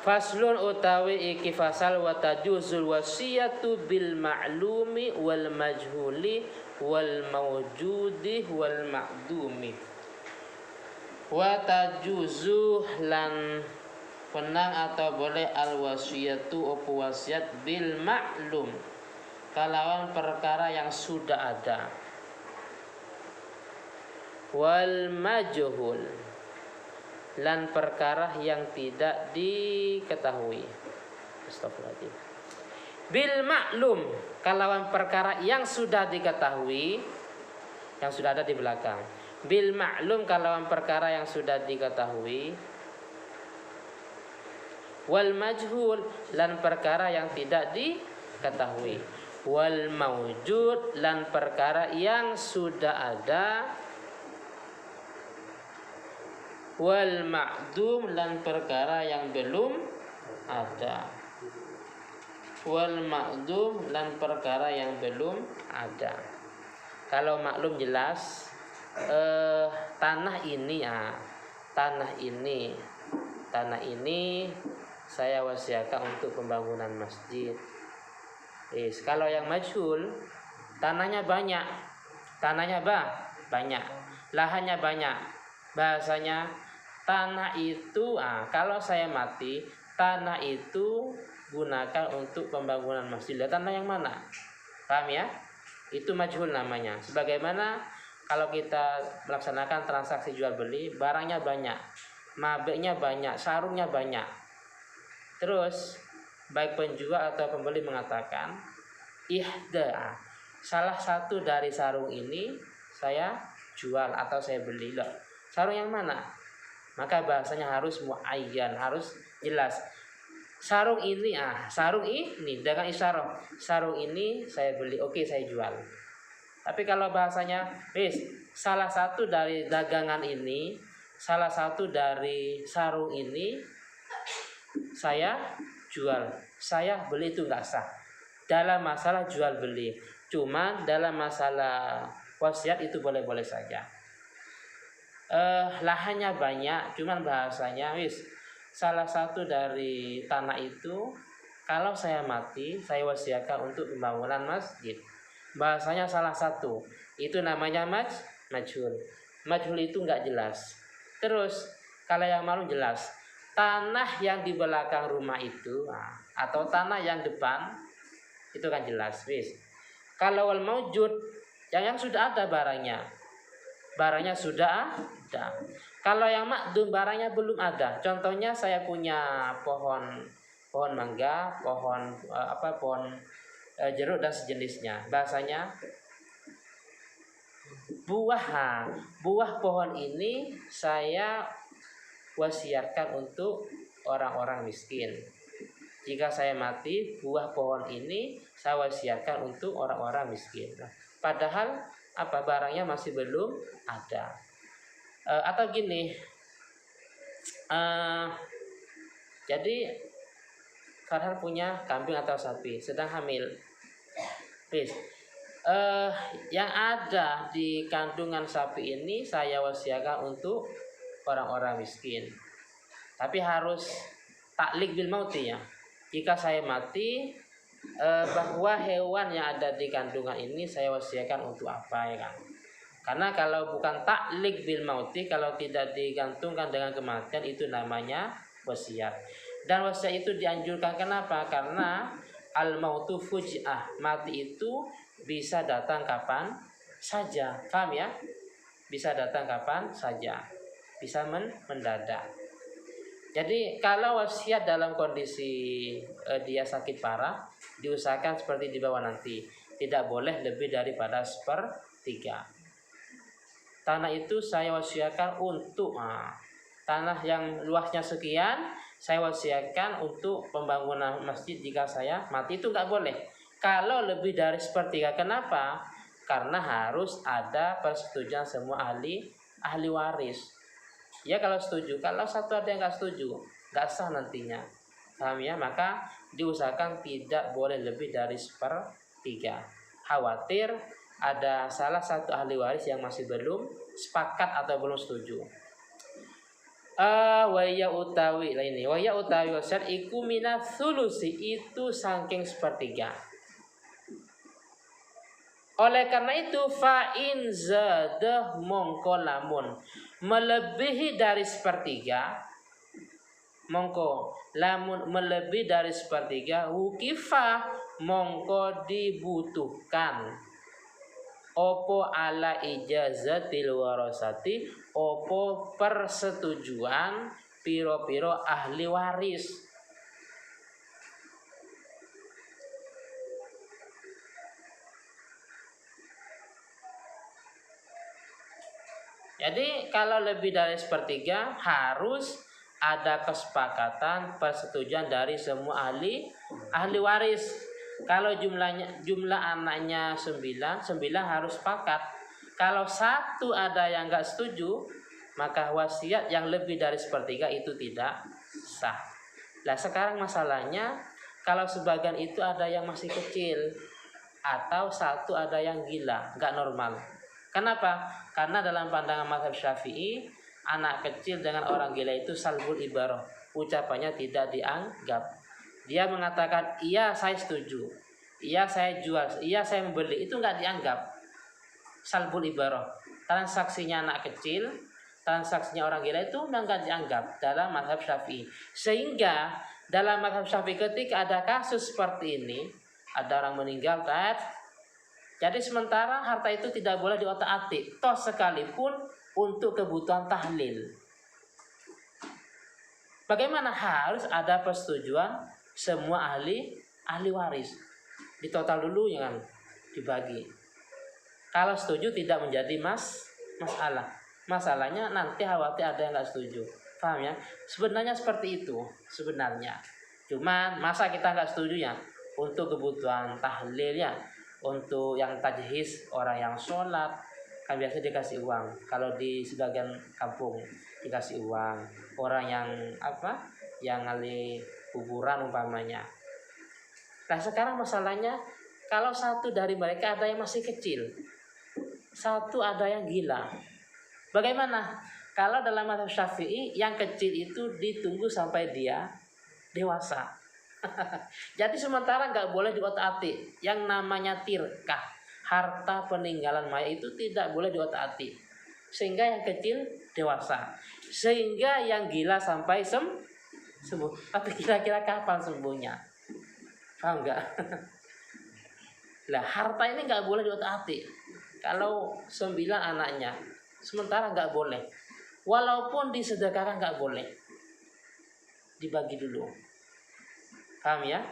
Faslun utawi iki fasal wa tajuzul wasiyatu bil ma'lumi wal majhuli wal mawjudi wal ma'dumi. Wa tajuzu lan penang atau boleh al wasiyatu opo wasiat bil ma'lum kalawan perkara yang sudah ada, wal majhul lan perkara yang tidak diketahui. Astagfirullahaladzim. Bil maklum kalawan perkara yang sudah diketahui, yang sudah ada di belakang. Bil maklum kalawan perkara yang sudah diketahui. Wal majhul lan perkara yang tidak diketahui. Wal mawjud lan perkara yang sudah ada. Wal ma'dum lan perkara yang belum ada. Wal ma'dum lan perkara yang belum ada. Kalau maklum jelas, tanah ini saya wasiatkan untuk pembangunan masjid. Kalau yang majhul, tanahnya banyak, banyak, lahannya banyak. Bahasanya tanah itu, kalau saya mati, tanah itu gunakan untuk pembangunan masjid. Tanah yang mana? Paham ya? Itu majhul namanya. Sebagaimana kalau kita melaksanakan transaksi jual beli, barangnya banyak, mabeknya banyak, sarungnya banyak. Terus baik penjual atau pembeli mengatakan, salah satu dari sarung ini saya jual atau saya beli. Loh, sarung yang mana? Maka bahasanya harus muayyan, harus jelas. Sarung ini dengan isyarah. Sarung ini saya beli, oke saya jual. Tapi kalau bahasanya, salah satu dari dagangan ini, salah satu dari sarung ini saya jual, saya beli, itu nggak sah. Dalam masalah jual beli, cuma dalam masalah wasiat itu boleh-boleh saja. Lahannya banyak, cuman bahasanya salah satu dari tanah itu kalau saya mati saya wasiatkan untuk pembangunan masjid. Bahasanya salah satu, itu namanya majhul. Majhul itu nggak jelas. Terus kalau yang malu jelas, tanah yang di belakang rumah itu atau tanah yang depan itu kan jelas. Kalau wal maujud yang sudah ada barangnya sudah ada. Kalau yang makdum barangnya belum ada. Contohnya saya punya pohon mangga, pohon jeruk dan sejenisnya. Bahasanya buah pohon ini saya wasiatkan untuk orang-orang miskin. Jika saya mati, buah pohon ini saya wasiatkan untuk orang-orang miskin. Padahal barangnya masih belum ada. Atau gini, jadi Farhan punya kambing atau sapi sedang hamil. Yang ada di kandungan sapi ini saya wasiatkan untuk orang-orang miskin. Tapi harus taklik bil mauti ya. Jika saya mati, bahwa hewan yang ada di kandungan ini saya wasiatkan untuk apa ya kan? Karena kalau bukan taklik bil mauti, kalau tidak digantungkan dengan kematian, itu namanya wasiat. Dan wasiat itu dianjurkan kenapa? Karena al mautu fuj'ah, mati itu bisa datang kapan saja. Paham ya? Bisa datang kapan saja, bisa mendadak. Jadi kalau wasiat dalam kondisi dia sakit parah, diusahakan seperti di bawah nanti, tidak boleh lebih daripada 1/3. Tanah itu saya wasiatkan untuk tanah yang luasnya sekian, saya wasiatkan untuk pembangunan masjid jika saya mati. Itu nggak boleh. Kalau lebih dari 1/3, kenapa? Karena harus ada persetujuan semua ahli waris. Ya kalau setuju, kalau satu ada yang nggak setuju, nggak sah nantinya. Paham ya? Maka diusahakan tidak boleh lebih dari 1/3. Khawatir ada salah satu ahli waris yang masih belum sepakat atau belum setuju. Waya utawi lah ini. Waya utawi wasiat iku minat sulusi itu saking sepertiga. Oleh karena itu fa'in zadah mongko lamun melebihi dari sepertiga, mongko lamun melebihi dari sepertiga wukifa mongko dibutuhkan opo ala ijazatil warasati opo persetujuan piro-piro ahli waris. Jadi kalau lebih dari sepertiga harus ada kesepakatan persetujuan dari semua ahli waris. Kalau jumlah anaknya 9 harus sepakat. Kalau satu ada yang nggak setuju, maka wasiat yang lebih dari sepertiga itu tidak sah. Nah sekarang masalahnya kalau sebagian itu ada yang masih kecil atau satu ada yang gila, nggak normal. Kenapa? Karena dalam pandangan mazhab Syafi'i, anak kecil dengan orang gila itu salbul ibarah. Ucapannya tidak dianggap. Dia mengatakan, iya saya setuju, iya saya jual, iya saya membeli. Itu nggak dianggap. Salbul ibarah. Transaksinya anak kecil, transaksinya orang gila itu nggak dianggap dalam mazhab Syafi'i. Sehingga dalam mazhab Syafi'i ketika ada kasus seperti ini, ada orang meninggal, jadi sementara harta itu tidak boleh diotak-atik, toh sekalipun untuk kebutuhan tahlil. Bagaimana harus ada persetujuan semua ahli waris. Ditotal dulu yang dibagi. Kalau setuju tidak menjadi masalah. Masalahnya nanti khawatir ada yang nggak setuju. Paham ya? Sebenarnya seperti itu sebenarnya. Cuman masa kita nggak setuju ya untuk kebutuhan tahlil ya. Untuk yang tajhiz orang yang sholat kan biasa dikasih uang. Kalau di sebagian kampung dikasih uang. Orang yang yang ngali kuburan umpamanya. Nah sekarang masalahnya kalau satu dari mereka ada yang masih kecil, satu ada yang gila. Bagaimana? Kalau dalam mazhab Syafi'i yang kecil itu ditunggu sampai dia dewasa. Jadi sementara nggak boleh diotak-atik. Yang namanya tirkah, harta peninggalan mayat itu tidak boleh diotak-atik. Sehingga yang kecil dewasa. Sehingga yang gila sampai sembuh. Tapi kira-kira kapan sembuhnya? Paham nggak? Lah harta ini nggak boleh diotak-atik. Kalau 9 anaknya, sementara nggak boleh. Walaupun disedekahkan nggak boleh. Dibagi dulu. Paham ya?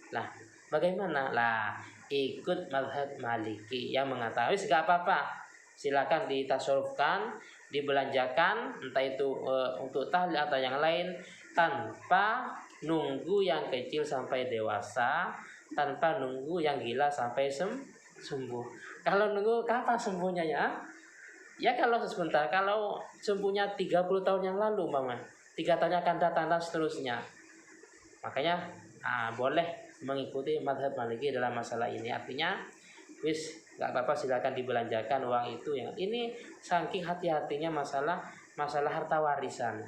Lah, bagaimana? Lah, ikut mazhab Maliki yang mengatakan gak apa-apa. Silakan ditasarrufkan, dibelanjakan, entah itu untuk tahlil atau yang lain tanpa nunggu yang kecil sampai dewasa, tanpa nunggu yang gila sampai sembuh. Kalau nunggu kapan sembuhnya ya? Ya kalau sebentar, kalau sembuhnya 30 tahun yang lalu, Mama. 3 tahun akan datang dan seterusnya. Makanya boleh mengikuti mazhab Maliki dalam masalah ini. Artinya wis nggak apa-apa, silakan dibelanjakan uang itu. Yang ini saking hati-hatinya masalah harta warisan.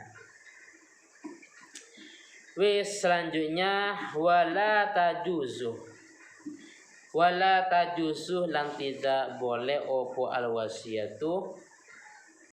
Wis selanjutnya wala tajuzu lan tidak boleh opo al wasiyatu